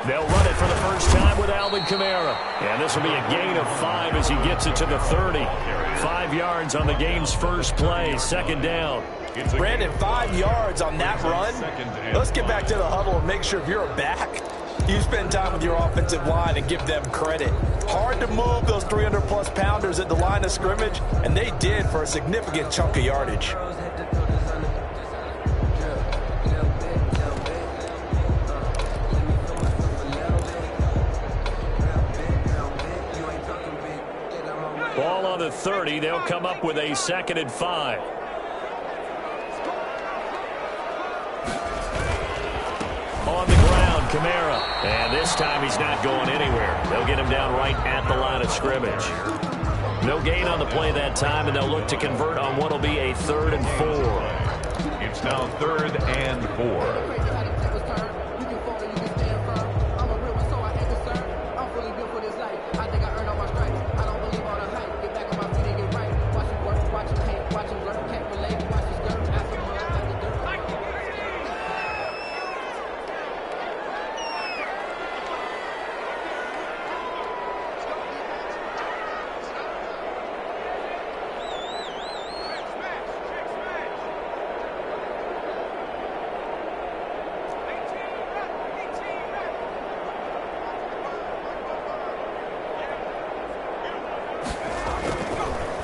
They'll run it for the first time with Alvin Kamara. And this will be a gain of 5 as he gets it to the 30. 5 yards on the game's first play, second down. Brandon, 5 yards on that run. Let's get back to the huddle and make sure if you're a back, you spend time with your offensive line and give them credit. Hard to move those 300-plus pounders at the line of scrimmage, and they did for a significant chunk of yardage. Ball on the 30. They'll come up with a 2nd and 5. On the ground, Kamara. And this time he's not going anywhere. They'll get him down right at the line of scrimmage. No gain on the play that time, and they'll look to convert on what will be a 3rd and 4. It's now 3rd and 4.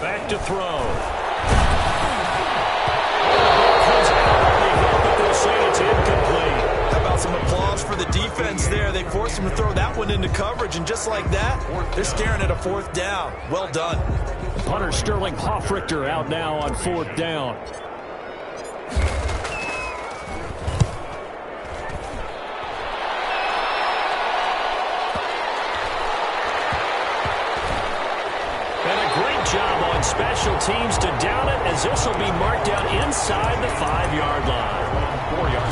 Back to throw. How about some applause for the defense there? They forced him to throw that one into coverage, and just like that, they're staring at a 4th down. Well done. Punter Sterling Hoffrichter out now on 4th down. Job on special teams to down it, as this will be marked out inside the 5-yard line.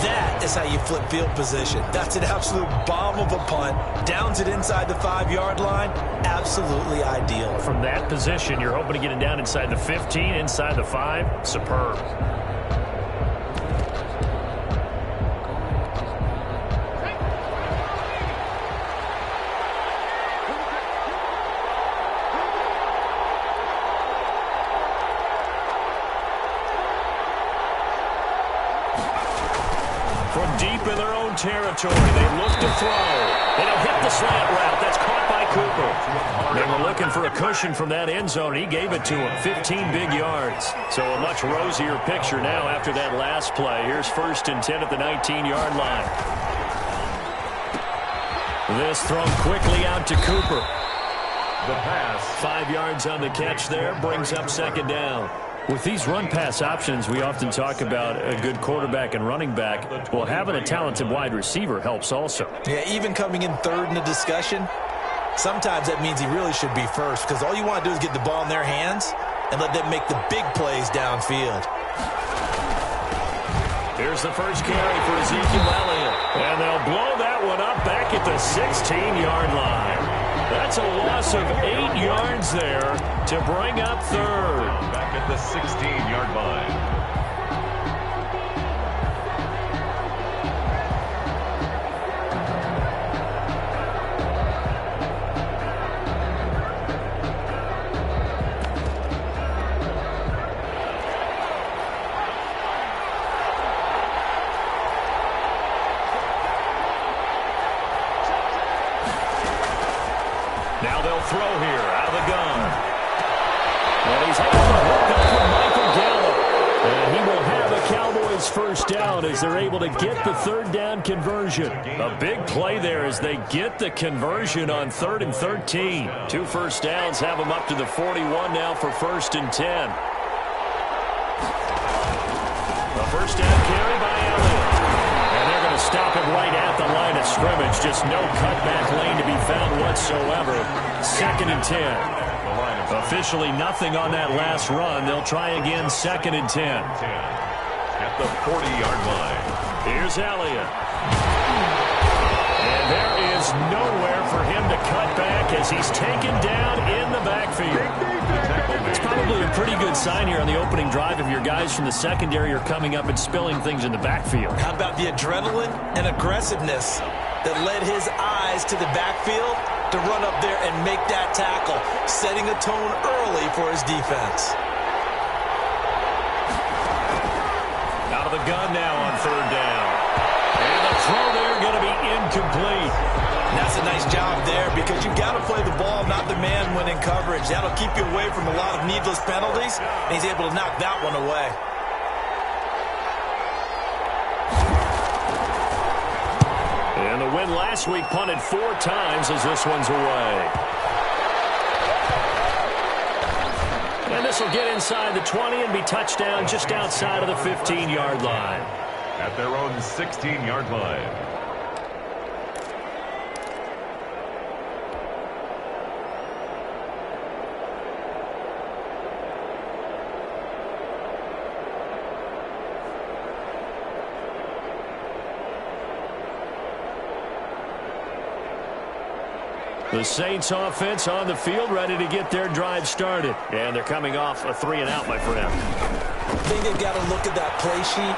That is how you flip field position. That's an absolute bomb of a punt. Downs it inside the 5-yard line. Absolutely ideal. From that position, you're hoping to get it down inside the 15, inside the 5. Superb. Deep in their own territory, they look to throw. It'll hit the slant route. That's caught by Cooper. They were looking for a cushion from that end zone. He gave it to him. 15 big yards. So a much rosier picture now after that last play. Here's 1st and 10 at the 19-yard line. This thrown quickly out to Cooper. The pass. 5 yards on the catch there. Brings up 2nd down. With these run-pass options, we often talk about a good quarterback and running back. Well, having a talented wide receiver helps also. Yeah, even coming in 3rd in the discussion, sometimes that means he really should be 1st, because all you want to do is get the ball in their hands and let them make the big plays downfield. Here's the first carry for Ezekiel Elliott. And they'll blow that one up back at the 16-yard line. That's a loss of 8 yards there to bring up 3rd. Back at the 16-yard line. Now they'll throw here out of the gun. And he's able to hook up for Michael Gallup. And he will have a Cowboys first down as they're able to get the 3rd down conversion. A big play there as they get the conversion on 3rd and 13. 2 first downs have them up to the 41 now for 1st and 10. A first down carry by Elliott. And they're going to stop him right at the line of scrimmage. Just no cutback lane to be found whatsoever. 2nd and 10. Officially nothing on that last run. They'll try again 2nd and 10. At the 40-yard line. Here's Elliott. And there is nowhere for him to cut back as he's taken down in the backfield. It's probably a pretty good sign here on the opening drive if your guys from the secondary are coming up and spilling things in the backfield. How about the adrenaline and aggressiveness? that led his eyes to the backfield to run up there and make that tackle, setting a tone early for his defense. Out of the gun now on third down. And the throw there going to be incomplete. And that's a nice job there because you've got to play the ball, not the man when in coverage. That'll keep you away from a lot of needless penalties, and he's able to knock that one away. And the win last week punted 4 times as this one's away. And this will get inside the 20 and be touchdown just outside of the 15-yard line. At their own 16-yard line. The Saints offense on the field, ready to get their drive started. And they're coming off a 3-and-out, my friend. I think they've got to look at that play sheet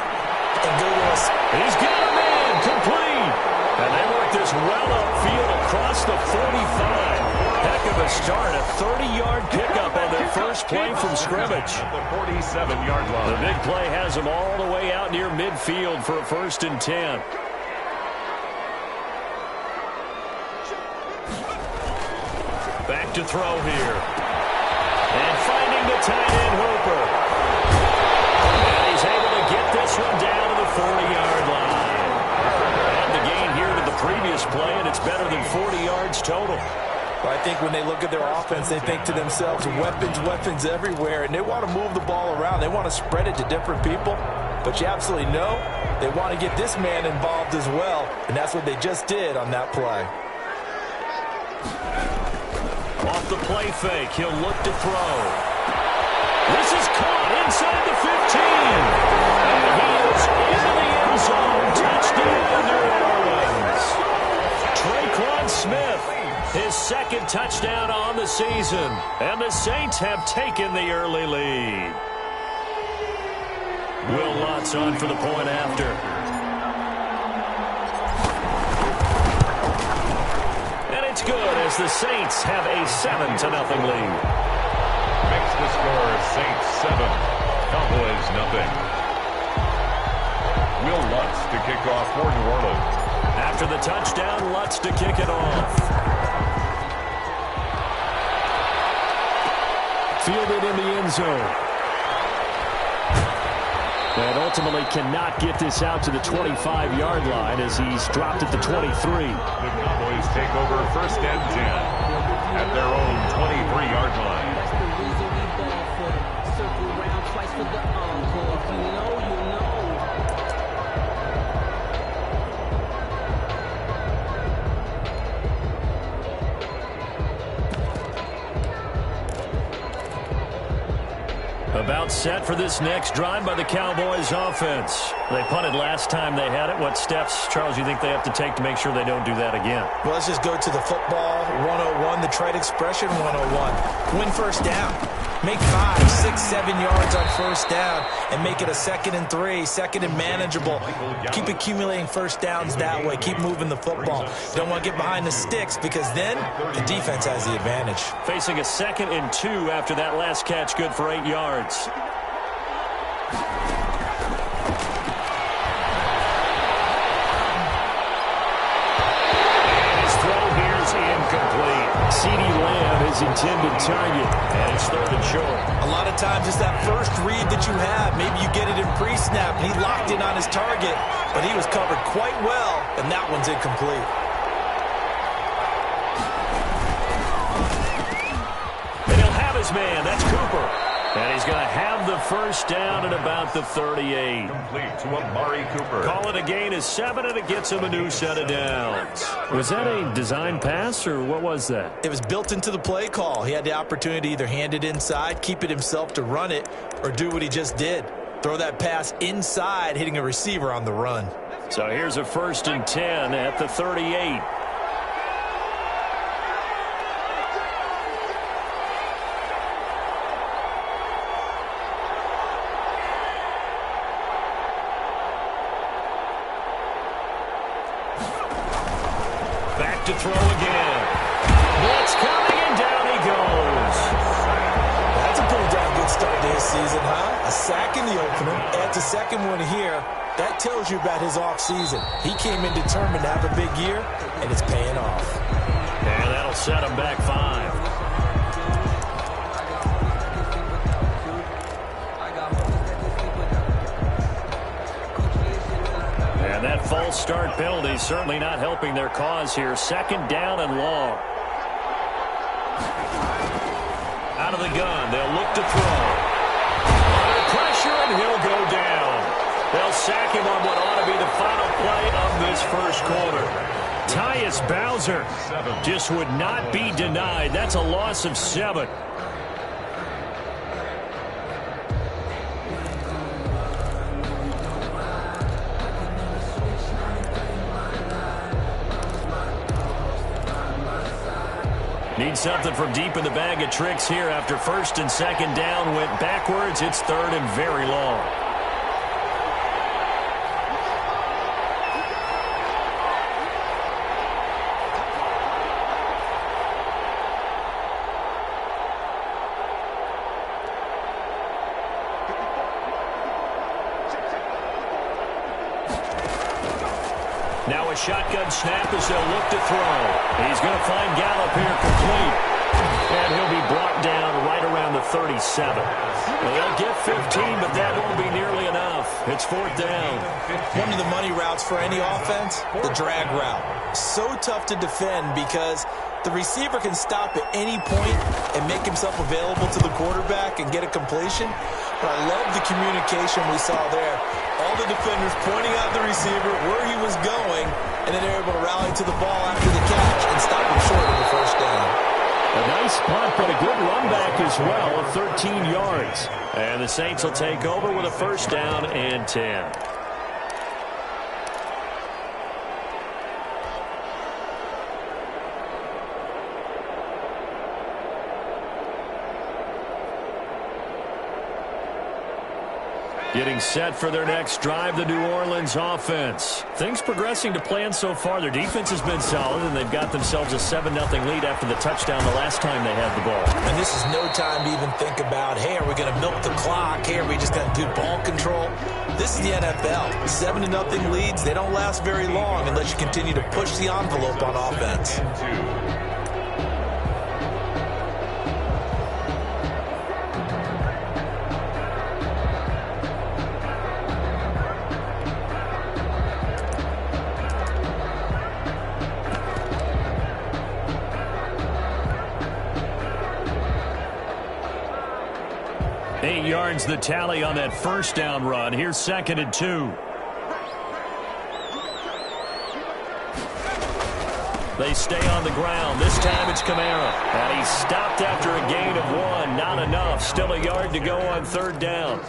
and go to us. He's got a man, complete. And they work this well upfield across the 45. Heck of a start, a 30-yard pickup on their first play from scrimmage. At the 47-yard line. The big play has them all the way out near midfield for a 1st and 10. Back to throw here. And finding the tight end Hooper. And he's able to get this one down to the 40-yard line. And the gain here to the previous play, and it's better than 40 yards total. Well, I think when they look at their offense, they think to themselves, weapons, weapons everywhere, and they want to move the ball around. They want to spread it to different people. But you absolutely know they want to get this man involved as well, and that's what they just did on that play. Off the play fake, he'll look to throw. This is caught inside the 15. And he is into the end zone. Touchdown, New Orleans. Traquan Smith, his 2nd touchdown on the season. And the Saints have taken the early lead. Will Lutz on for the point after. It's good as the Saints have a 7-0 lead. Makes the score Saints 7, Cowboys nothing. Will Lutz to kick off for New Orleans. After the touchdown, Lutz to kick it off. Fielded in the end zone. And ultimately cannot get this out to the 25-yard line as he's dropped at the 23. The Cowboys take over 1st and 10 at their own 23-yard line. That's the reason we ball for them. Circle around twice for the encore. If you know, you know. About set for this next drive by the Cowboys offense. They punted last time they had it. What steps, Charles, you think they have to take to make sure they don't do that again? Well, let's just go to the football 101, the trade expression 101. Win 1st down. Make 5, 6, 7 yards on 1st down and make it a 2nd and 3, 2nd and manageable. Keep accumulating 1st downs that way. Keep moving the football. Don't want to get behind the sticks because then the defense has the advantage. Facing a 2nd and 2 after that last catch, good for 8 yards. CeeDee Lamb is intended target, and it's 3rd and short. A lot of times it's that first read that you have. Maybe you get it in pre-snap, and he locked in on his target, but he was covered quite well, and that one's incomplete. And he'll have his man. That's Cooper. And he's going to have the 1st down at about the 38. Complete to Amari Cooper. Call it a gain of 7, and it gets him a new set of downs. Was that a design pass, or what was that? It was built into the play call. He had the opportunity to either hand it inside, keep it himself to run it, or do what he just did. Throw that pass inside, hitting a receiver on the run. So here's a 1st and 10 at the 38. look to throw again. Blitz coming, and down he goes. That's a pretty damn good start to his season, huh? A sack in the opener, adds a second one here. That tells you about his offseason. He came in determined to have a big year, and it's paying off. And that'll set him back 5. And that false start penalty certainly not helping their cause here. 2nd down and long. Out of the gun, they'll look to throw. Under pressure, and he'll go down. They'll sack him on what ought to be the final play of this first quarter. Tyus Bowser just would not be denied. That's a loss of 7. Need something from deep in the bag of tricks here after 1st and 2nd down went backwards. It's 3rd and very long. Now a shotgun snap as they'll look to throw. He's going to find Gallup here complete. And he'll be brought down right around the 37. Well, they'll get 15, but that won't be nearly enough. It's 4th down. One of the money routes for any offense, the drag route. So tough to defend because the receiver can stop at any point and make himself available to the quarterback and get a completion. But I love the communication we saw there. All the defenders pointing out the receiver where he was going, and then they're able to rally to the ball after the catch and stop him short of the 1st down. A nice punt, but a good run back as well of 13 yards. And the Saints will take over with a 1st down and 10. Getting set for their next drive, the New Orleans offense. Things progressing to plan so far. Their defense has been solid, and they've got themselves a 7-0 lead after the touchdown the last time they had the ball. And this is no time to even think about, hey, are we going to milk the clock? Hey, are we just going to do ball control? This is the NFL. 7-0 leads, they don't last very long unless you continue to push the envelope on offense. Yards the tally on that 1st down run. Here's 2nd and 2. They stay on the ground. This time it's Kamara. And he's stopped after a gain of 1. Not enough. Still a yard to go on 3rd down.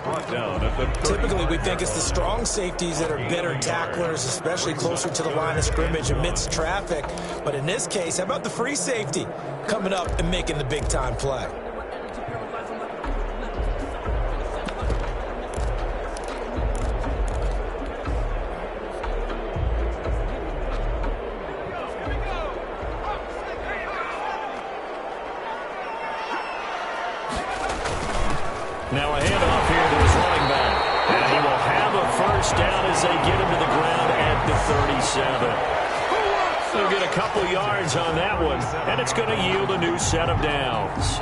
Typically, we think it's the strong safeties that are better tacklers, especially closer to the line of scrimmage amidst traffic. But in this case, how about the free safety coming up and making the big-time play? Now a handoff here to his running back. And he will have a 1st down as they get him to the ground at the 37. They'll get a couple yards on that one, and it's going to yield a new set of downs.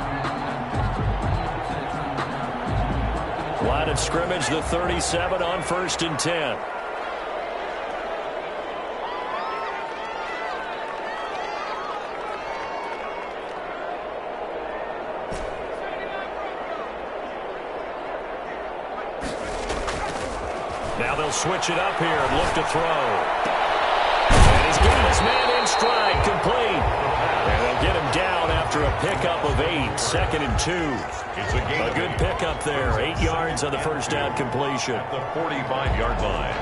Line of scrimmage, the 37 on 1st and 10. Now they'll switch it up here and look to throw. And he's getting his man in stride, complete. And they'll get him down after a pickup of 8, 2nd and 2. It's a good pickup there, 8 yards on the 1st down completion. At the 45-yard line.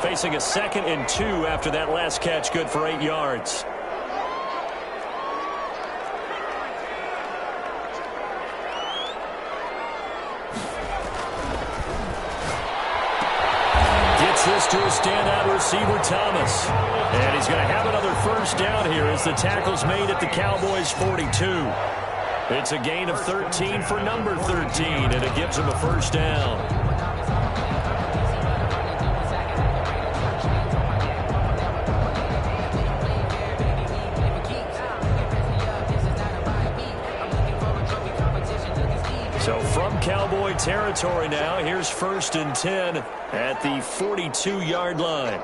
Facing a 2nd and 2 after that last catch, good for 8 yards. This pass to a standout receiver, Thomas. And he's going to have another first down here as the tackle's made at the Cowboys' 42. It's a gain of 13 for number 13, and it gives him a first down. So from Cowboy territory now, here's 1st and 10 at the 42-yard line.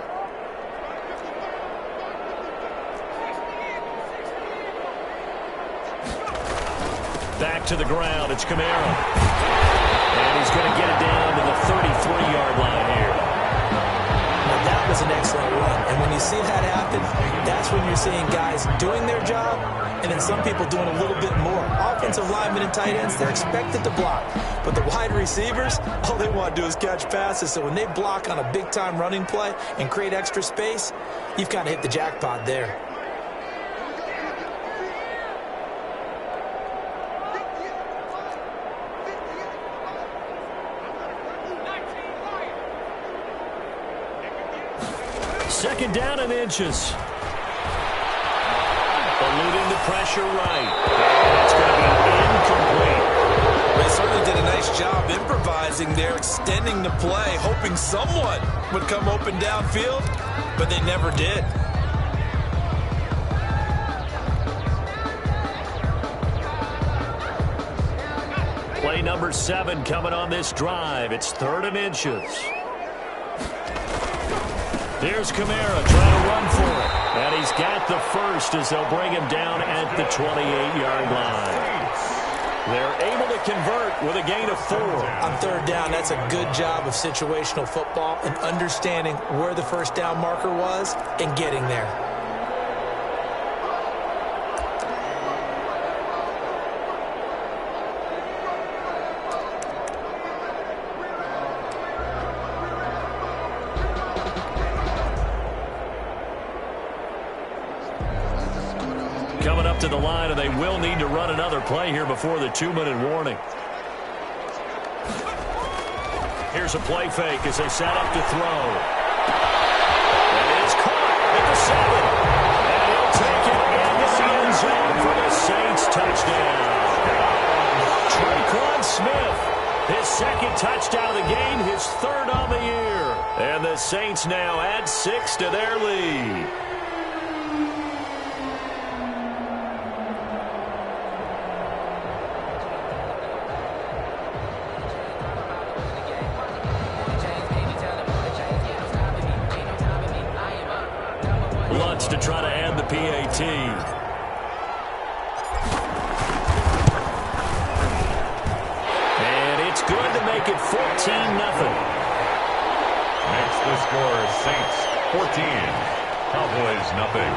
Back to the ground, it's Kamara. And he's going to get it down to the 33-yard line here. Now that was an excellent run. And when you see that happen, that's when you're seeing guys doing their job and then some people doing a little bit more. Offensive linemen and tight ends, they're expected to block. But the wide receivers, all they want to do is catch passes. So when they block on a big-time running play and create extra space, you've kind of hit the jackpot there. Second down and inches. Eluding the pressure right. And it's going to be incomplete. They certainly did a nice job improvising there, extending the play, hoping someone would come open downfield, but they never did. Play number 7 coming on this drive. It's 3rd and inches. Here's Kamara trying to run for it. And he's got the first as they'll bring him down at the 28-yard line. They're able to convert with a gain of 4. On 3rd down, that's a good job of situational football and understanding where the first down marker was and getting there. Coming up to the line, and they will need to run another play here before the 2-minute warning. Here's a play fake as they set up to throw. And it's caught at the 7. And he'll take it into the end zone for the Saints touchdown. Traquan Smith, his 2nd touchdown of the game, his 3rd on the year. And the Saints now add 6 to their lead. Lutz to try to add the PAT. And it's good to make it 14-0. Makes the score Saints 14, Cowboys nothing.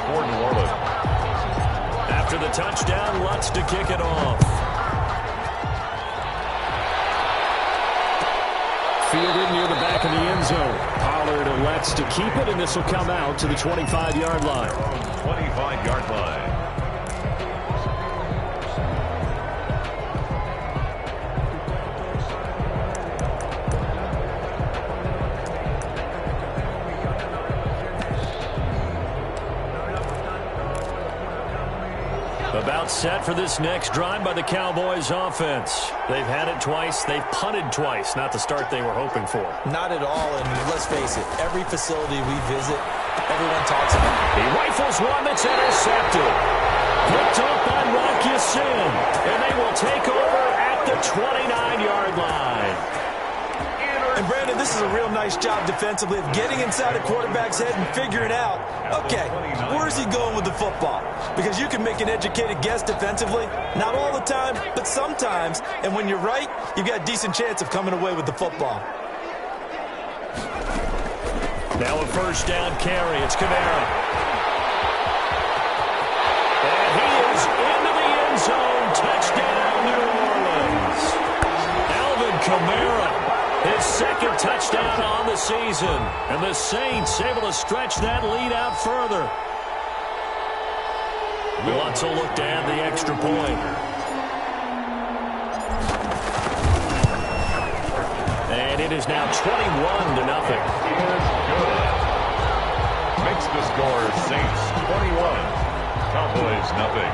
For New Orleans. After the touchdown, Lutz to kick it off. Fielded near the back of the end zone. Pollard elects to keep it, and this will come out to the 25-yard line. 25-yard line. About set for this next drive by the Cowboys offense. They've had it twice. They've punted twice. Not the start they were hoping for. Not at all, and let's face it, every facility we visit, everyone talks about it. He rifles one that's intercepted. Picked up by Rock Ya-Sin, and they will take over at the 29-yard line. And Brandon, this is a real nice job defensively of getting inside a quarterback's head and figuring out, okay, where's he going with the football? Because you can make an educated guess defensively, not all the time, but sometimes. And when you're right, you've got a decent chance of coming away with the football. Now a first down carry. It's Kamara. And he is into the end zone. Touchdown, New Orleans. Alvin Kamara His second touchdown on the season. And the Saints able to stretch that lead out further. Lutz will look to add the extra point. And it is now 21-0. Good. Makes the score Saints 21, Cowboys nothing.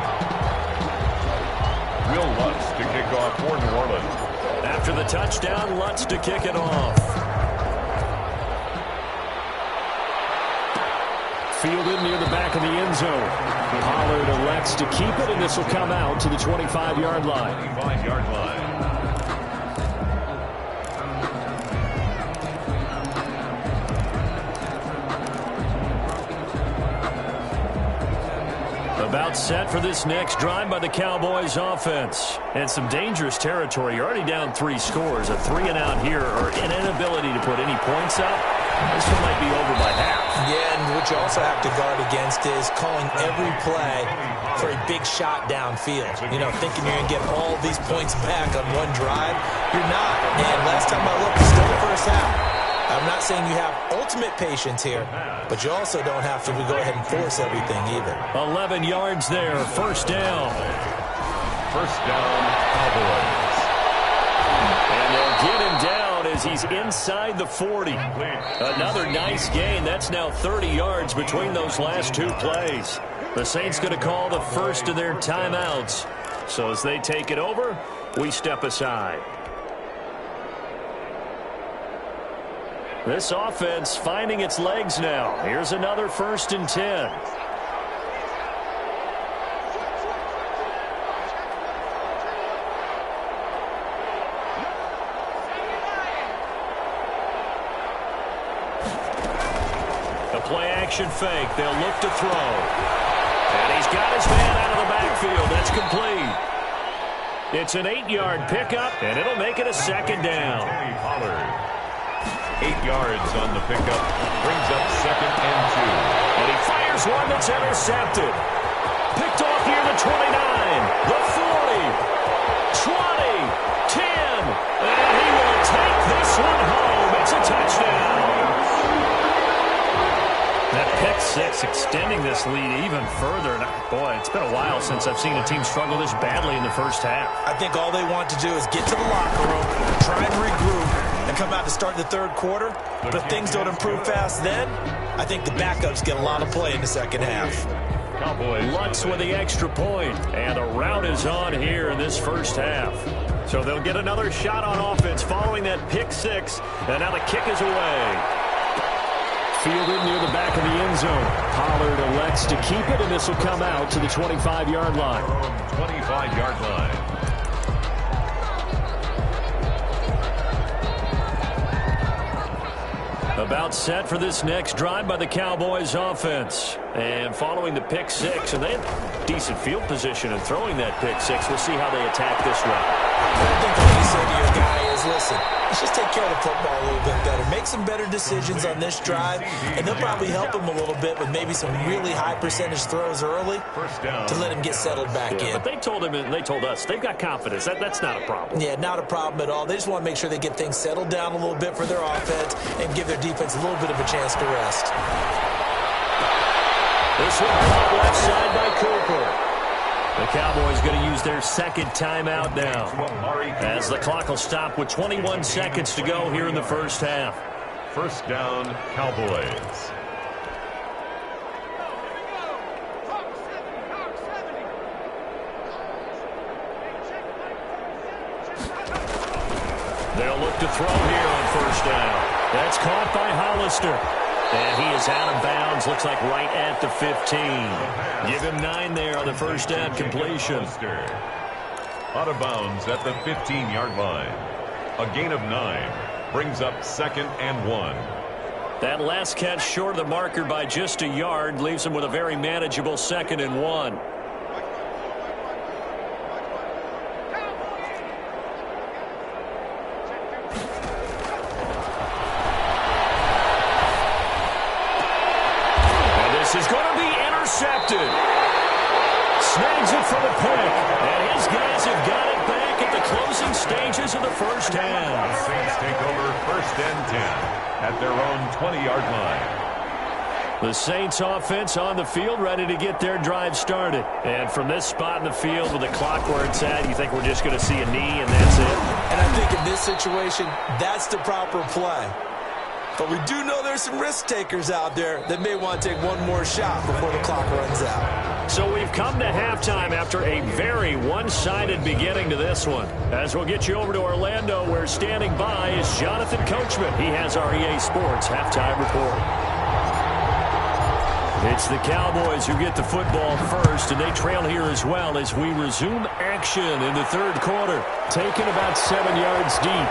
Will Lutz to kick off for New Orleans. After the touchdown, Lutz to kick it off. Fielded near the back of the end zone. Pollard elects to keep it, and this will come out to the 25-yard line. 25-yard line. About set for this next drive by the Cowboys offense. And some dangerous territory. You're already down 3 scores. A 3-and-out here, or an inability to put any points up. This one might be over by half. Yeah, and what you also have to guard against is calling every play for a big shot downfield. You know, thinking you're going to get all these points back on one drive. You're not. And last time I looked, it's still the first half. I'm not saying you have ultimate patience here, but you also don't have to go ahead and force everything either. 11 yards there, first down. First down, Cowboys. And they'll get him down as he's inside the 40. Another nice gain. That's now 30 yards between those last 2 plays. The Saints going to call the first of their timeouts. So as they take it over, we step aside. This offense finding its legs now. Here's another 1st and 10. The play action fake. They'll look to throw. And he's got his man out of the backfield. That's complete. It's an 8-yard pickup, and it'll make it a 2nd down. Pollard. 8 yards on the pickup. Brings up 2nd and 2. And he fires one that's intercepted. Picked off near the 29, the 40, 20, 10. And he will take this one home. It's a touchdown. That pick 6 extending this lead even further. And boy, it's been a while since I've seen a team struggle this badly in the first half. I think all they want to do is get to the locker room, try and regroup, and come out to start the 3rd quarter. But if things don't improve fast then, I think the backups get a lot of play in the 2nd half. Cowboys. Lutz with the extra point, and a rout is on here in this first half. So they'll get another shot on offense following that pick 6, and now the kick is away. Fielded near the back of the end zone. Pollard elects to keep it, and this will come out to the 25-yard line. 25-yard line. About set for this next drive by the Cowboys offense. And following the pick 6, and they have decent field position in throwing that pick 6. We'll see how they attack this one. I think what you say to your guy is, listen, let's just take care of the football a little bit better. Make some better decisions on this drive, and they'll probably help him a little bit with maybe some really high percentage throws early to let him get settled back in. But they told him, and they told us, they've got confidence. That's not a problem. Yeah, not a problem at all. They just want to make sure they get things settled down a little bit for their offense and give their defense a little bit of a chance to rest. This one caught left side by Cooper. The Cowboys going to use their 2nd timeout now, as the clock will stop with 21 seconds to go here in the first half. First down, Cowboys. They'll look to throw here on first down. That's caught by Hollister. And he is out of bounds, looks like right at the 15. Give him 9 there on the first down completion. Out of bounds at the 15-yard line. A gain of 9 brings up 2nd and 1. That last catch short of the marker by just a yard leaves him with a very manageable 2nd and 1. Is going to be intercepted. Snags it for the pick. And his guys have got it back at the closing stages of the first half. Saints take over first and 10 at their own 20-yard line. The Saints offense on the field, ready to get their drive started. And from this spot in the field with the clock where it's at, you think we're just going to see a knee and that's it? And I think in this situation, that's the proper play. But we do know there's some risk takers out there that may want to take one more shot before the clock runs out. So we've come to halftime after a very one-sided beginning to this one. As we'll get you over to Orlando, where standing by is Jonathan Coachman. He has our EA Sports halftime report. It's the Cowboys who get the football first, and they trail here as well as we resume action in the third quarter. Taken about 7 yards deep.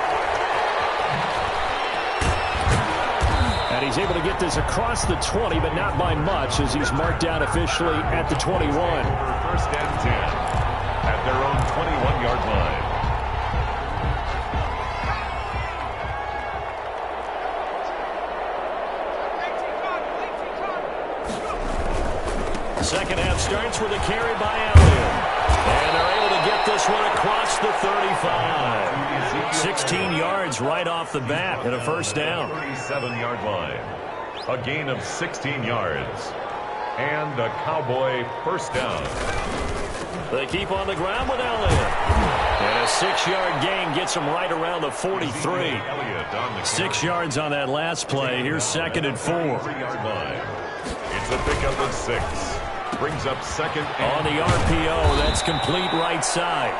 And he's able to get this across the 20, but not by much, as he's marked down officially at the 21. First and 10 at their own 21-yard line. Second half starts with a carry by Allen. And they're able to get this one across the 35. 16 yards right off the bat and a first down. 37-yard line. A gain of 16 yards. And a Cowboy first down. They keep on the ground with Allen. And a 6-yard gain gets them right around the 43. 6 yards on that last play. Here's second and 4. 3-yard line. It's a pickup of 6. Brings up second. On the RPO, that's complete right side.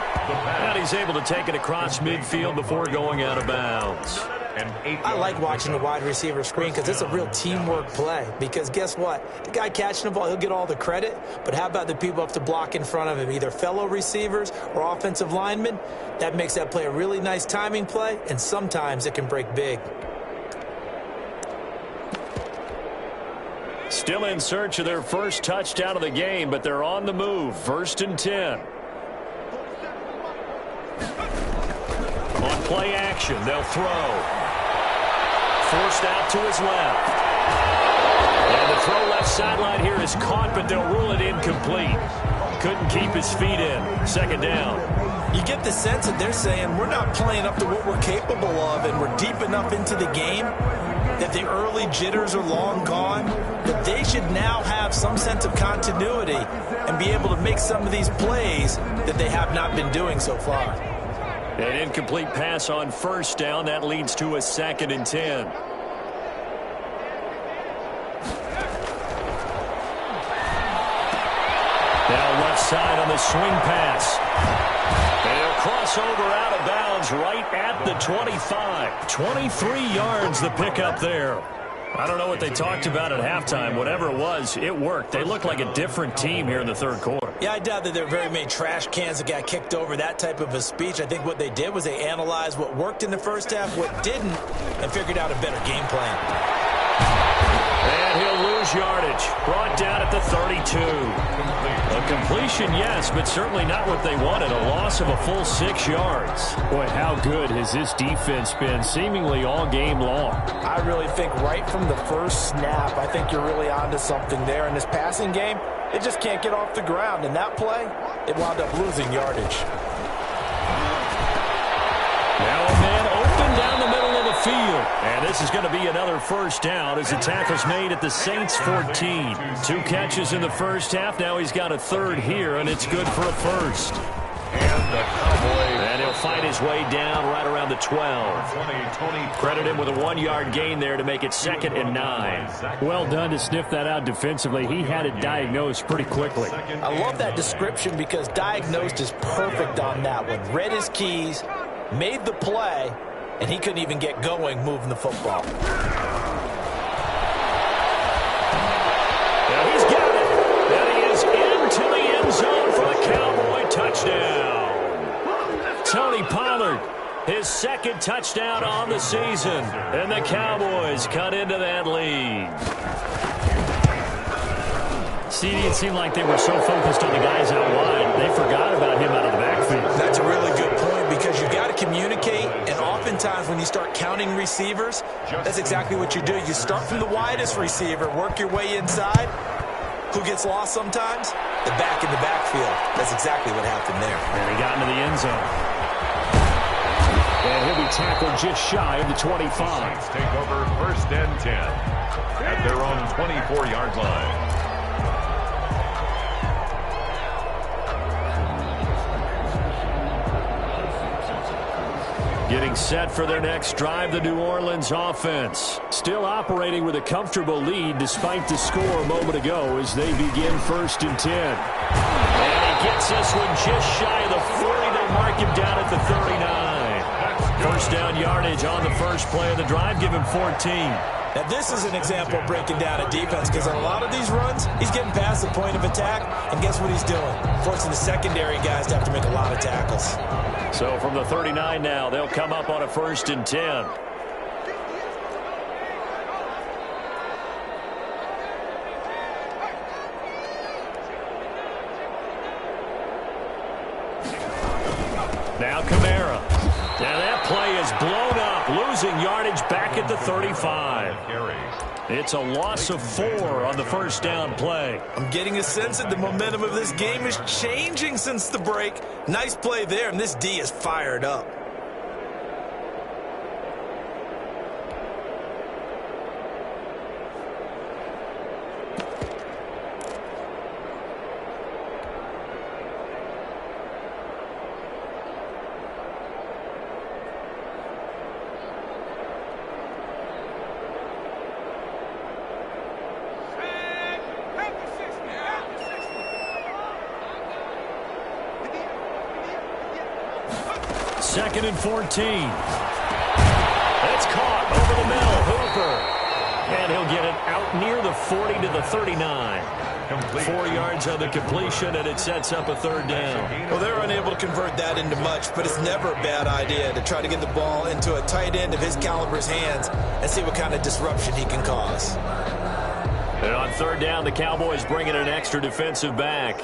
And he's able to take it across midfield before going out of bounds. I like watching the wide receiver screen because it's a real teamwork play. Because guess what? The guy catching the ball, he'll get all the credit. But how about the people up to block in front of him, either fellow receivers or offensive linemen? That makes that play a really nice timing play, and sometimes it can break big. Still in search of their first touchdown of the game, but they're on the move. First and 10. On play action, they'll throw. Forced out to his left. And the throw left sideline here is caught, but they'll rule it incomplete. Couldn't keep his feet in. Second down. You get the sense that they're saying we're not playing up to what we're capable of, and we're deep enough into the game that the early jitters are long gone, that they should now have some sense of continuity and be able to make some of these plays that they have not been doing so far. An incomplete pass on first down. That leads to a second and 10. Now left side on the swing pass. And he'll cross over out of bounds right at the 25. 23 yards the pickup there. I don't know what they talked about at halftime. Whatever it was, it worked. They look like a different team here in the third quarter. Yeah, I doubt that there are very many trash cans that got kicked over that type of a speech. I think what they did was they analyzed what worked in the first half, what didn't, and figured out a better game plan. And he'll lose yardage. Brought down at the 32. A completion, yes, but certainly not what they wanted. A loss of a full 6 yards. Boy, how good has this defense been seemingly all game long? I really think right from the first snap, I think you're really onto something there. In this passing game, it just can't get off the ground. In that play, it wound up losing yardage. Now a man open down the middle of the field. And this is going to be another first down as the tackle's made at the Saints 14. 2 catches in the first half. Now he's got a third here, and it's good for a first. And he'll fight his way down right around the 12. Credit him with a 1-yard gain there to make it second and 9. Well done to sniff that out defensively. He had it diagnosed pretty quickly. I love that description because diagnosed is perfect on that one. Read his keys, made the play, and he couldn't even get going moving the football. Now he's got it. And he is into the end zone for the Cowboy touchdown. Tony Pollard, his second touchdown on the season. And the Cowboys cut into that lead. CD, it seemed like they were so focused on the guys out wide, they forgot about him out of the backfield. That's a really good point because you've got to communicate, and oftentimes when you start counting receivers, that's exactly what you do. You start from the widest receiver, work your way inside. Who gets lost sometimes? The back in the backfield. That's exactly what happened there. And he got into the end zone. And he'll be tackled just shy of the 25. Saints take over 1st and 10 at their own 24-yard line. Getting set for their next drive, the New Orleans offense. Still operating with a comfortable lead despite the score a moment ago as they begin 1st and 10. And he gets this one just shy of the 40. They mark him down at the 39. First down yardage on the first play of the drive. Give him 14. Now, this is an example of breaking down a defense because on a lot of these runs, he's getting past the point of attack, and guess what he's doing? Forcing the secondary guys to have to make a lot of tackles. So from the 39 now, they'll come up on a 1st and 10. Now Kamara. Now that play is blown up, losing yardage back at the 35. It's a loss of 4 on the first down play. I'm getting a sense that the momentum of this game is changing since the break. Nice play there, and this D is fired up. Second and 14. It's caught over the middle. Hooper. And he'll get it out near the 40 to the 39. 4 yards on the completion, and it sets up a 3rd down. Well, they're unable to convert that into much, but it's never a bad idea to try to get the ball into a tight end of his caliber's hands and see what kind of disruption he can cause. And on 3rd down, the Cowboys bring in an extra defensive back.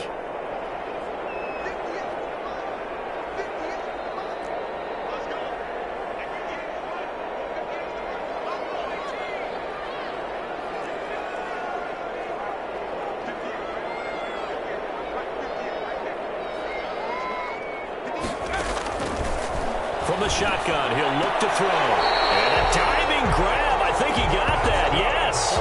From the shotgun, he'll look to throw. And a diving grab. I think he got that. Yes.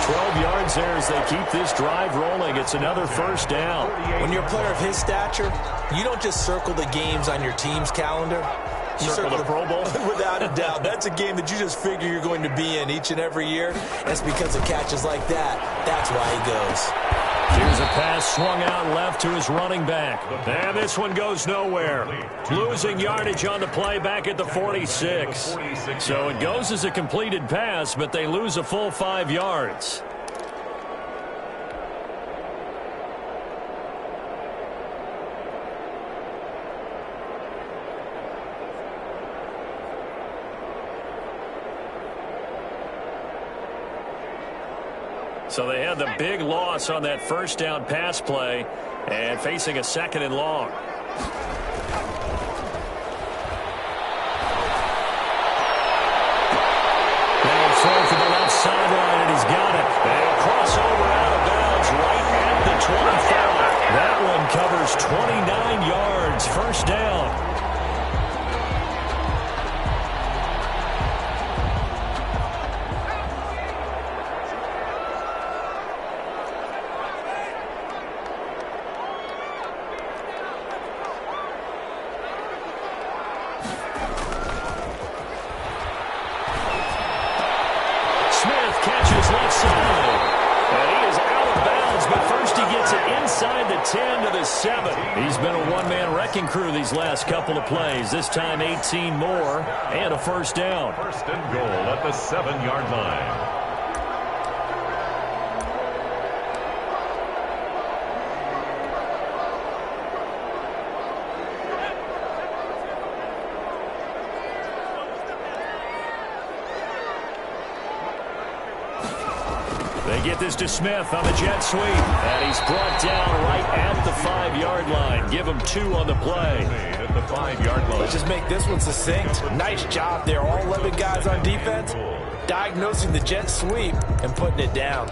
12 yards there as they keep this drive rolling. It's another 1st down. When you're a player of his stature, you don't just circle the games on your team's calendar. You circle the Pro Bowl? Without a doubt. That's a game that you just figure you're going to be in each and every year. That's because of catches like that. That's why he goes. Here's a pass swung out left to his running back. And this one goes nowhere. Losing yardage on the play back at the 46. So it goes as a completed pass, but they lose a full 5 yards. So they had the big loss on that 1st down pass play and facing a 2nd and long. They'll throw to the left sideline, and he's got it. They'll cross over out of bounds right at the 25. That one covers 29 yards. 1st down. Catches left side. And he is out of bounds, but first he gets it inside the 10 to the 7. He's been a one-man wrecking crew these last couple of plays. This time 18 more and a 1st down. 1st and goal at the 7-yard line. They get this to Smith on the jet sweep. And he's brought down right at the 5-yard line. Give him 2 on the play. At the 5-yard line. Let's just make this one succinct. Nice job there. All 11 guys on defense diagnosing the jet sweep and putting it down.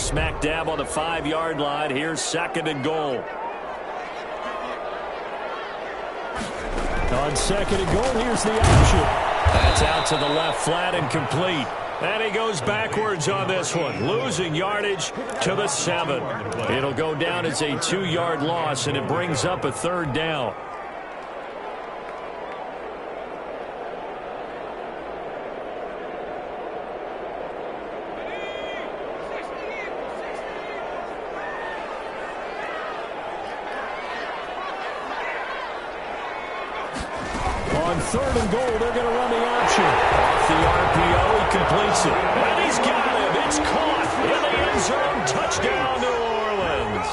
smack dab on the 5-yard line. Here's 2nd and goal. On 2nd and goal, here's the option. That's out to the left, flat and complete. And he goes backwards on this one, losing yardage to the 7. It'll go down as a 2-yard loss, and it brings up a 3rd down. On 3rd and goal, they're going to run the option. Off the RPO, he completes it. And he's got him. It's caught in the end zone. Touchdown, New Orleans.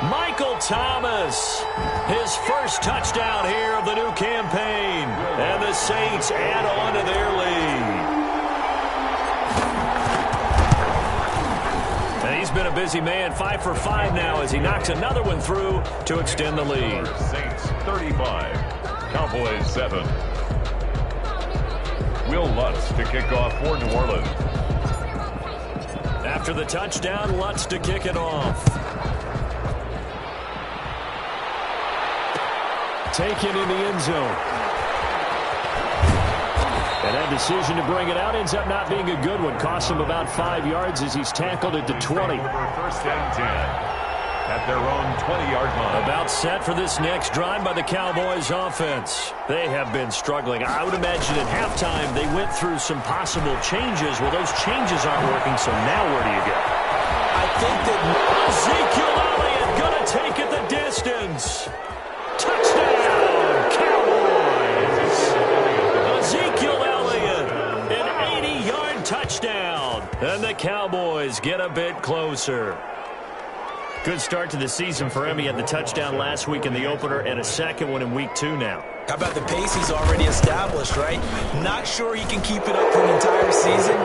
Michael Thomas, his first touchdown here of the new campaign. And the Saints add on to their lead. And he's been a busy man, 5 for 5 now as he knocks another one through to extend the lead. Saints 35. Cowboys 7. Will Lutz to kick off for New Orleans. After the touchdown, Lutz to kick it off. Taken in the end zone. And that decision to bring it out ends up not being a good one. Costs him about 5 yards as he's tackled at the 20. 1st and 10. At their own 20-yard line. About set for this next drive by the Cowboys offense. They have been struggling. I would imagine at halftime they went through some possible changes. Well, those changes aren't working, so now where do you go? I think that Ezekiel Elliott going to take it the distance. Touchdown, Cowboys. Ezekiel Elliott, an 80-yard touchdown. And the Cowboys get a bit closer. Good start to the season for him. He had the touchdown last week in the opener and a second one in week 2 now. How about the pace he's already established, right? Not sure he can keep it up for an entire season,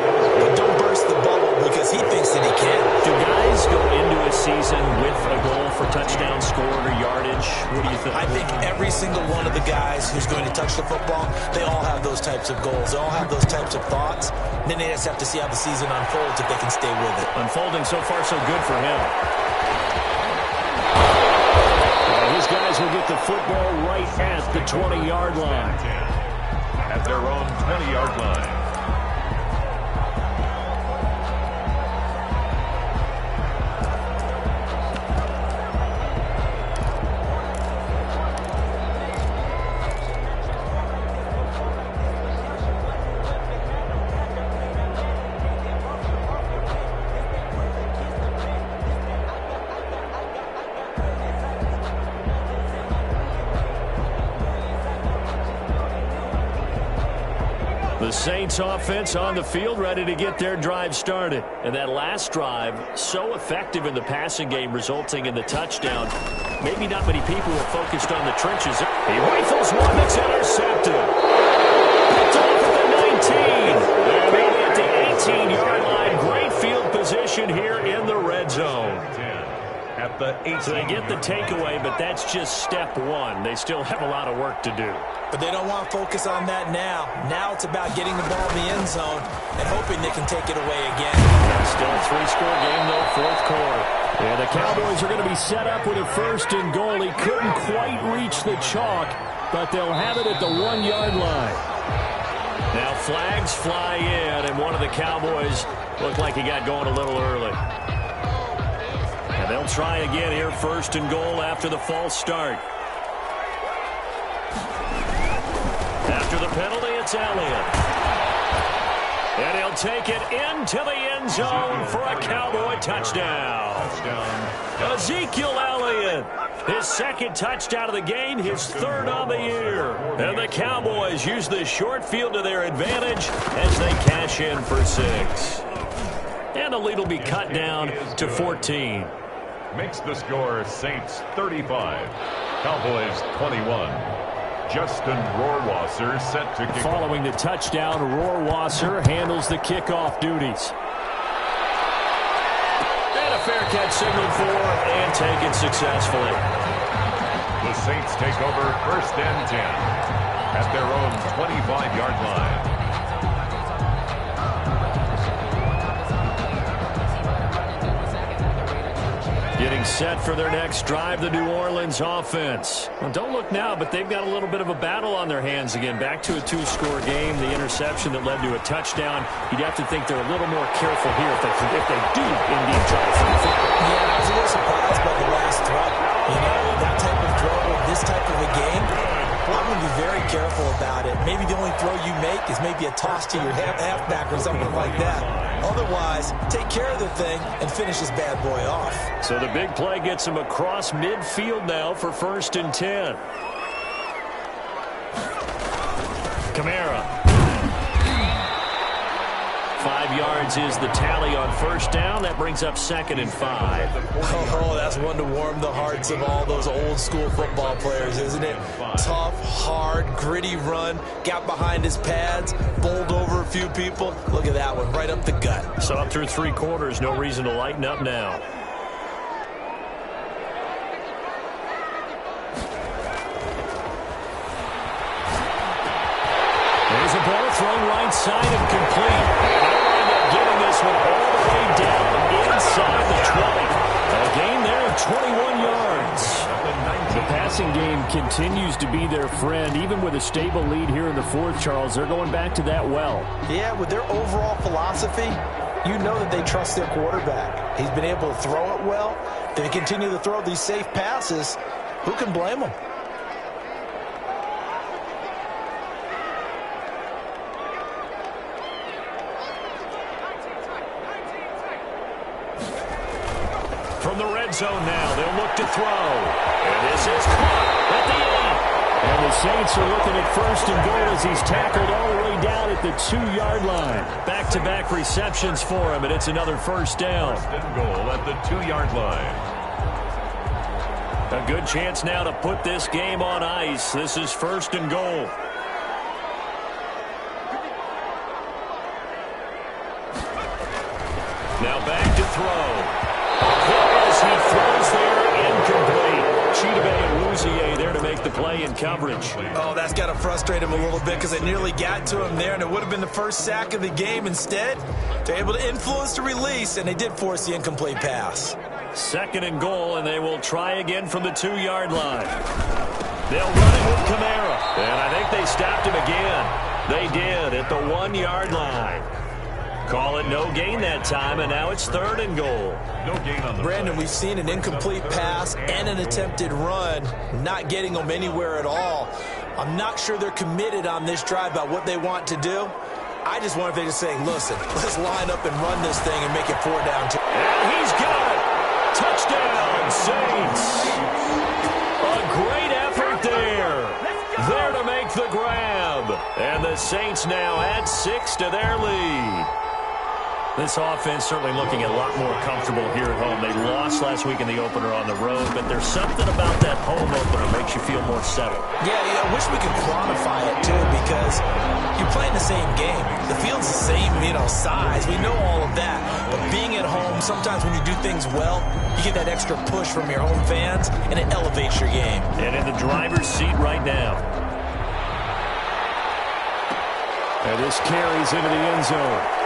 but don't burst the bubble because he thinks that he can. Do guys go into a season with a goal for touchdown scored or yardage? What do you think? I think every single one of the guys who's going to touch the football, they all have those types of goals. They all have those types of thoughts. And then they just have to see how the season unfolds if they can stay with it. Unfolding so far so good for him. These guys will get the football right at the 20-yard line. At their own 20-yard line. The Saints offense on the field, ready to get their drive started. And that last drive, so effective in the passing game, resulting in the touchdown. Maybe not many people were focused on the trenches. He rifles one that's intercepted. Picked off at the 19. And maybe at the 18-yard line. Great field position here in the red zone. At the 18. So they get the takeaway, but that's just step one. They still have a lot of work to do. But they don't want to focus on that now. Now it's about getting the ball in the end zone and hoping they can take it away again. Still a 3-score game, though, 4th quarter. And the Cowboys are going to be set up with a 1st and goal. He couldn't quite reach the chalk, but they'll have it at the 1-yard line. Now flags fly in, and one of the Cowboys looked like he got going a little early. And they'll try again here, 1st and goal after the false start. After the penalty, it's Elliott. And he'll take it into the end zone for a Cowboy touchdown. Ezekiel Elliott, his 2nd touchdown of the game, his 3rd on the year. And the Cowboys use this short field to their advantage as they cash in for 6. And the lead will be cut down to 14. Makes the score Saints 35, Cowboys 21. Justin Rohrwasser set to kick. Following the touchdown, Rohrwasser handles the kickoff duties. And a fair catch signaled for and taken successfully. The Saints take over 1st and 10 at their own 25-yard line. Getting set for their next drive, the New Orleans offense. Well, don't look now, but they've got a little bit of a battle on their hands again. Back to a two-score game. The interception that led to a touchdown. You'd have to think they're a little more careful here if they do indeed try to throw the football. Yeah, I was a little surprised by the last throw. You know, that type of throw in this type of a game, I'm going to be very careful about it. Maybe the only throw you make is maybe a toss to your halfback or something like that. Otherwise, take care of the thing and finish this bad boy off. So the big play gets him across midfield now for 1st and 10. Kamara. 5 yards is the tally on 1st down. That brings up 2nd and 5. Oh, that's one to warm the hearts of all those old school football players, isn't it? Tough, hard, gritty run. Got behind his pads, bowled over a few people. Look at that one, right up the gut. So up through 3 quarters, no reason to lighten up now. There's a ball thrown right side and complete. They'll wind up getting this one all the way down inside the 20. A gain there of 21 yards. The passing game continues to be their friend. Even with a stable lead here in the 4th, Charles, they're going back to that well. Yeah, with their overall philosophy, you know that they trust their quarterback. He's been able to throw it well. They continue to throw these safe passes. Who can blame them? From the red zone now, they'll look to throw. And this is caught at the 8. And the Saints are looking at 1st and goal as he's tackled all the way down at the 2-yard line. Back-to-back receptions for him, and it's another 1st down. 1st and goal at the 2-yard line. A good chance now to put this game on ice. This is 1st and goal. Now back to throw. As he throws there, incomplete. Cheetah and Rouzier there to make the play in coverage. Oh, that's got to frustrate him a little bit because they nearly got to him there, and it would have been the first sack of the game. Instead, they're able to influence the release, and they did force the incomplete pass. 2nd and goal, and they will try again from the 2-yard line. They'll run it with Kamara, and I think they stopped him again. They did at the 1-yard line. Call it no gain that time, and now it's 3rd and goal. No gain on the Brandon, play. we've seen an incomplete pass and an attempted run, not getting them anywhere at all. I'm not sure they're committed on this drive about what they want to do. I just wonder if they just say, listen, let's line up and run this thing and make it 4 down. And he's got it. Touchdown, Saints. A great effort there. There to make the grab. And the Saints now add 6 to their lead. This offense certainly looking a lot more comfortable here at home. They lost last week in the opener on the road, but there's something about that home opener that makes you feel more settled. Yeah, I wish we could quantify it, too, because you're playing the same game. The field's the same, size. We know all of that. But being at home, sometimes when you do things well, you get that extra push from your home fans, and it elevates your game. And in the driver's seat right now. And this carries into the end zone.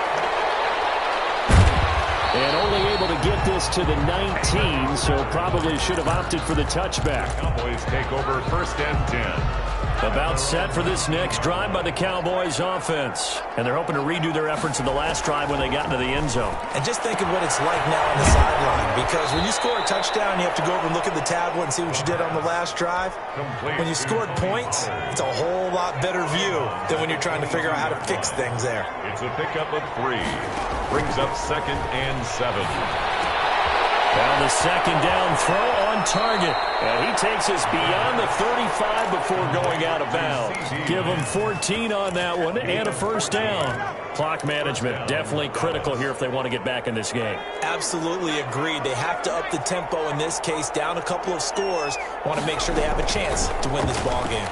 And only able to get this to the 19, so probably should have opted for the touchback. Cowboys take over 1st and 10. About set for this next drive by the Cowboys offense. And they're hoping to redo their efforts in the last drive when they got into the end zone. And just think of what it's like now on the sideline, because when you score a touchdown, you have to go over and look at the tablet and see what you did on the last drive. When you scored points, it's a whole lot better view than when you're trying to figure out how to fix things there. It's a pickup of 3. Brings up 2nd and 7. Down the 2nd down throw on target. And he takes us beyond the 35 before going out of bounds. Give him 14 on that one and a 1st down. Clock management definitely critical here if they want to get back in this game. Absolutely agreed. They have to up the tempo in this case, down a couple of scores. Want to make sure they have a chance to win this ball game.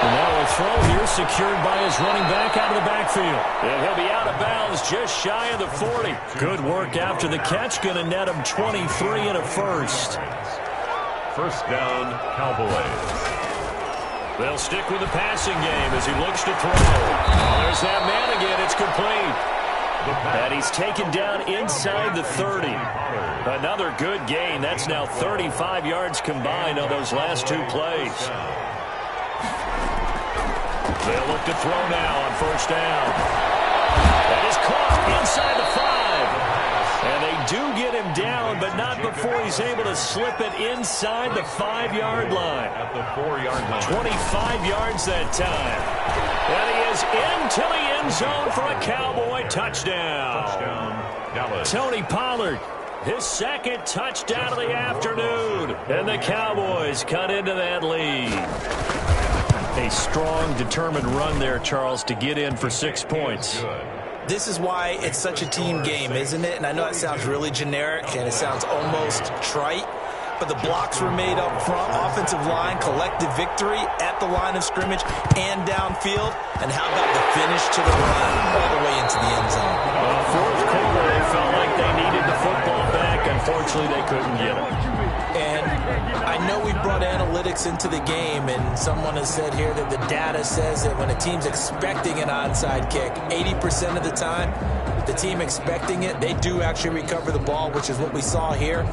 And now a throw here secured by his running back out of the backfield. And he'll be out of bounds just shy of the 40. Good work after the catch. Going to net him 23 and a 1st. 1st down, Cowboys. They'll stick with the passing game as he looks to throw. Oh, there's that man again. It's complete. And he's taken down inside the 30. Another good gain. That's now 35 yards combined on those last two plays. They'll look to throw now on first down. That is caught inside the 5. And they do get him down, but not before he's able to slip it inside the 5-yard line. At the 4-yard line. 25 yards that time. And he is into the end zone for a Cowboy touchdown. Touchdown, Dallas. Tony Pollard, his second touchdown of the afternoon. And the Cowboys cut into that lead. A strong, determined run there, Charles, to get in for 6 points. This is why it's such a team game, isn't it? And I know it sounds really generic and it sounds almost trite, but the blocks were made up front, offensive line, collective victory at the line of scrimmage and downfield. And how about the finish to the run all the way into the end zone? Fourth quarter, they felt like they needed the football back. Unfortunately, they couldn't get it. And I know we brought analytics into the game, and someone has said here that the data says that when a team's expecting an onside kick, 80% of the time, the team expecting it, they do actually recover the ball, which is what we saw here.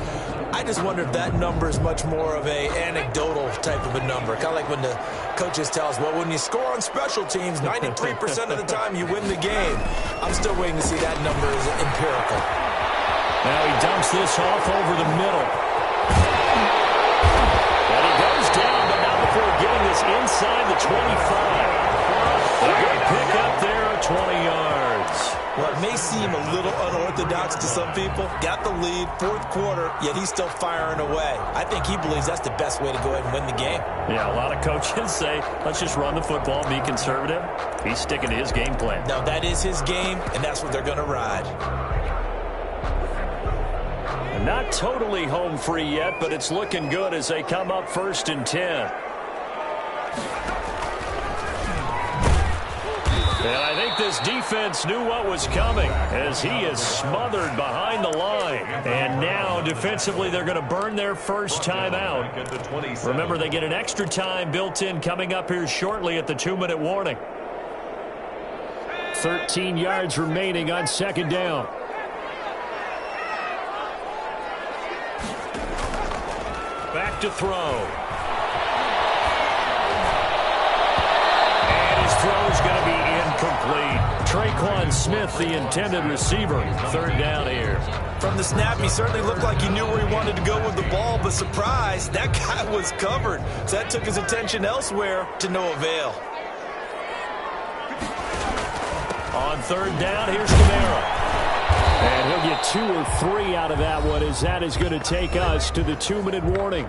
I just wonder if that number is much more of a anecdotal type of a number. Kind of like when the coaches tell us, well, when you score on special teams, 93% of the time you win the game. I'm still waiting to see that number is empirical. Now he dumps this off over the middle. And he goes down, but not before getting this inside the 25. A good pickup there of 20 yards. Well, it may seem a little unorthodox to some people. Got the lead, fourth quarter, yet he's still firing away. I think he believes that's the best way to go ahead and win the game. Yeah, a lot of coaches say, let's just run the football, be conservative. He's sticking to his game plan. Now, that is his game, and that's what they're going to ride. Not totally home free yet, but it's looking good as they come up 1st and 10. And I think this defense knew what was coming as he is smothered behind the line. And now defensively they're going to burn their first time out. Remember, they get an extra time built in coming up here shortly at the 2-minute warning. 13 yards remaining on second down. Back to throw. And his throw is going to be incomplete. Traquan Smith, the intended receiver. Third down here. From the snap, he certainly looked like he knew where he wanted to go with the ball, but surprise, that guy was covered. So that took his attention elsewhere to no avail. On third down, here's Kamara. And he'll get 2 or 3 out of that one as that is going to take us to the 2-minute warning.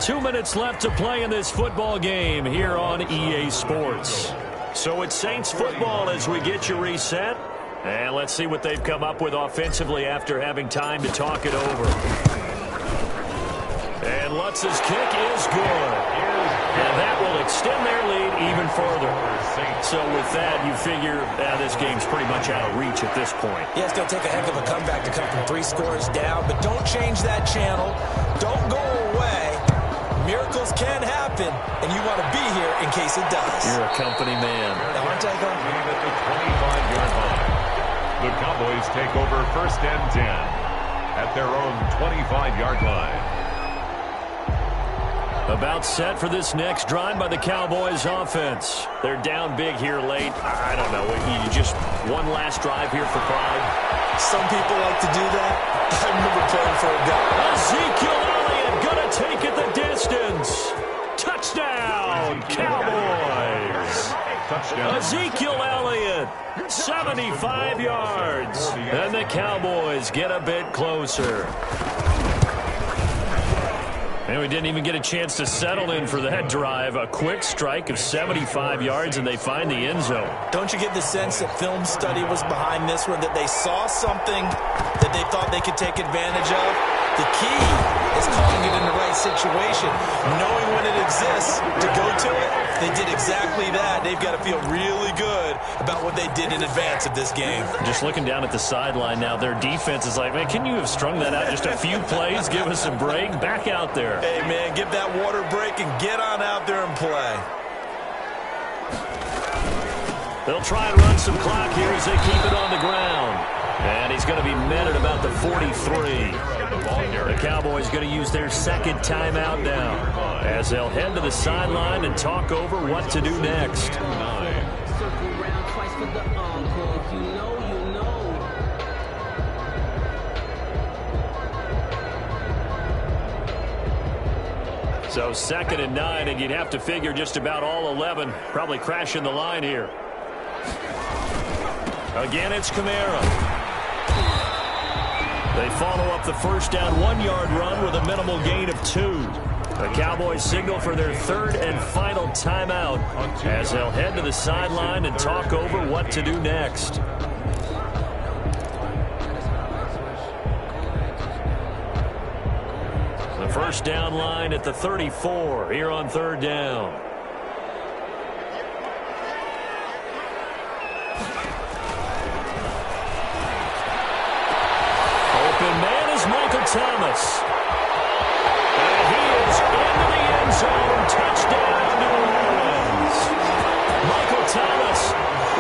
2 minutes left to play in this football game here on EA Sports. So it's Saints football as we get you reset. And let's see what they've come up with offensively after having time to talk it over. And Lutz's kick is good. And that will extend their lead even further. So with that, you figure this game's pretty much out of reach at this point. Yeah, it's going to take a heck of a comeback to come from 3 scores down, but don't change that channel. Don't go away. Miracles can happen, and you want to be here in case it does. You're a company man. Now, aren't I going? At the 25-yard line. The Cowboys take over 1st and 10 at their own 25-yard line. About set for this next drive by the Cowboys offense. They're down big here late. I don't know. You just one last drive here for pride. Some people like to do that. I remember playing for a guy. Ezekiel Elliott going to take it the distance. Touchdown, Cowboys. Touchdown. Ezekiel Elliott, 75 yards. And the Cowboys get a bit closer. And we didn't even get a chance to settle in for that drive. A quick strike of 75 yards, and they find the end zone. Don't you get the sense that film study was behind this one, that they saw something that they thought they could take advantage of? The key is calling it in the right situation, knowing when it exists to go to it. They did exactly that. They've got to feel really good about what they did in advance of this game. Just looking down at the sideline now, their defense is like, man, can you have strung that out just a few plays? Give us a break. Back out there. Hey, man, give that water break and get on out there and play. They'll try and run some clock here as they keep it on the ground. And he's going to be met at about the 43. The Cowboys going to use their second timeout now as they'll head to the sideline and talk over what to do next. Circle round twice for the encore. If you know, you know. So 2nd and 9, and you'd have to figure just about all 11 probably crashing the line here. Again, it's Kamara. They follow up the first down 1-yard run with a minimal gain of 2. The Cowboys signal for their third and final timeout as they'll head to the sideline and talk over what to do next. The first down line at the 34 here on 3rd down. Open man is Michael Thomas. And he is into the end zone. Touchdown, New Orleans. Michael Thomas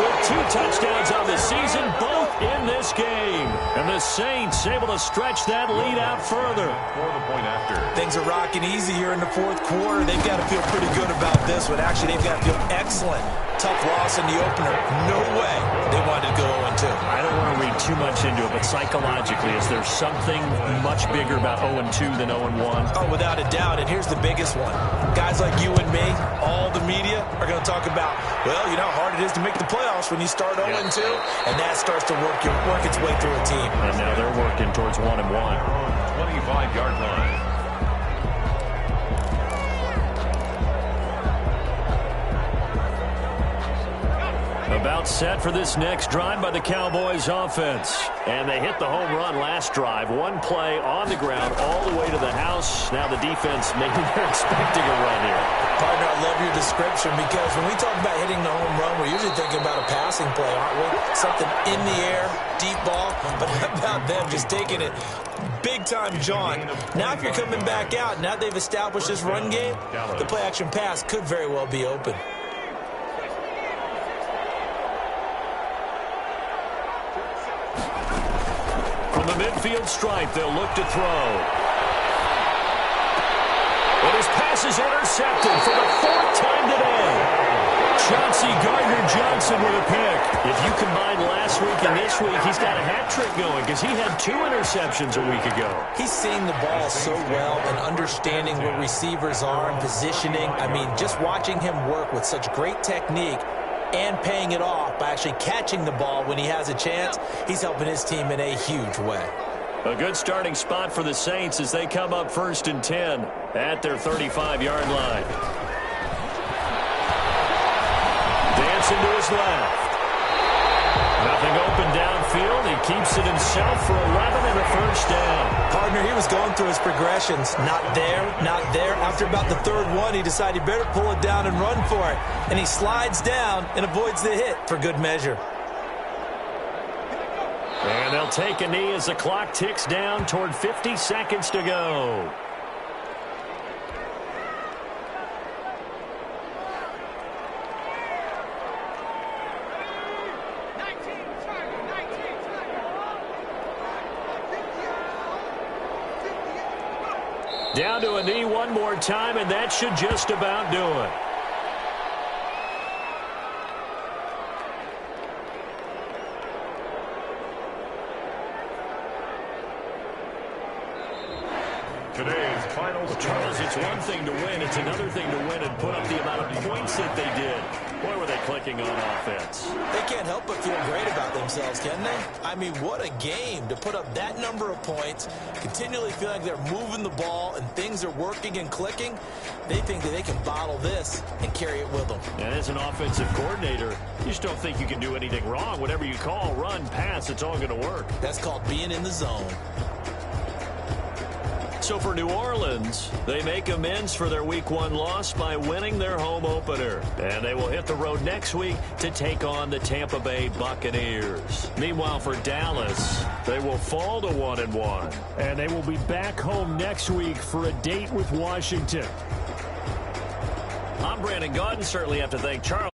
with 2 touchdowns on the season, both in this game. And the Saints able to stretch that lead out further. For the point after. Things are rocking easy here in the 4th quarter. They've got to feel pretty good about this one. Actually, they've got to feel excellent. Tough loss in the opener. No way they wanted to go 0-2. I don't want to read too much into it, but psychologically, is there something much bigger about 0-2 than 0-1? Oh, without a doubt. And here's the biggest one. Guys like you and me, all the media, are going to talk about, well, you know how hard it is to make the playoffs when you start 0-2. And that starts to work its way through a team. And now they're working towards 1-1. 25-yard line. About set for this next drive by the Cowboys offense. And they hit the home run last drive. 1 play on the ground all the way to the house. Now the defense, maybe they're expecting a run here. Partner, I love your description because when we talk about hitting the home run, we're usually thinking about a passing play, aren't we? Something in the air, deep ball. But how about them just taking it big-time jaunt? Now if you're coming back out, now they've established this run game, the play-action pass could very well be open. From the midfield stripe, they'll look to throw. And his pass is intercepted for the 4th time today. Chauncey Gardner-Johnson with a pick. If you combine last week and this week, he's got a hat trick going because he had 2 interceptions a week ago. He's seeing the ball so well and understanding where receivers are and positioning. I mean, just watching him work with such great technique and paying it off by actually catching the ball when he has a chance, he's helping his team in a huge way. A good starting spot for the Saints as they come up 1st and 10 at their 35-yard line. Dancing to his left. Nothing open downfield. He keeps it himself for 11 and a first down. Partner, he was going through his progressions. Not there, not there. After about the 3rd one, he decided he better pull it down and run for it. And he slides down and avoids the hit for good measure. And they'll take a knee as the clock ticks down toward 50 seconds to go. Down to a knee one more time, and that should just about do it. Today's final score. Charles, it's one thing to win. It's another thing to win and put up the amount of points that they did. Boy, were they clicking on offense. They can't help but feel great about themselves, can they? I mean, what a game to put up that number of points, continually feel like they're moving the ball and things are working and clicking. They think that they can bottle this and carry it with them. And as an offensive coordinator, you just don't think you can do anything wrong. Whatever you call, run, pass, it's all going to work. That's called being in the zone. So for New Orleans, they make amends for their Week 1 loss by winning their home opener. And they will hit the road next week to take on the Tampa Bay Buccaneers. Meanwhile, for Dallas, they will fall to 1-1. And they will be back home next week for a date with Washington. I'm Brandon Gaudin. Certainly have to thank Charles.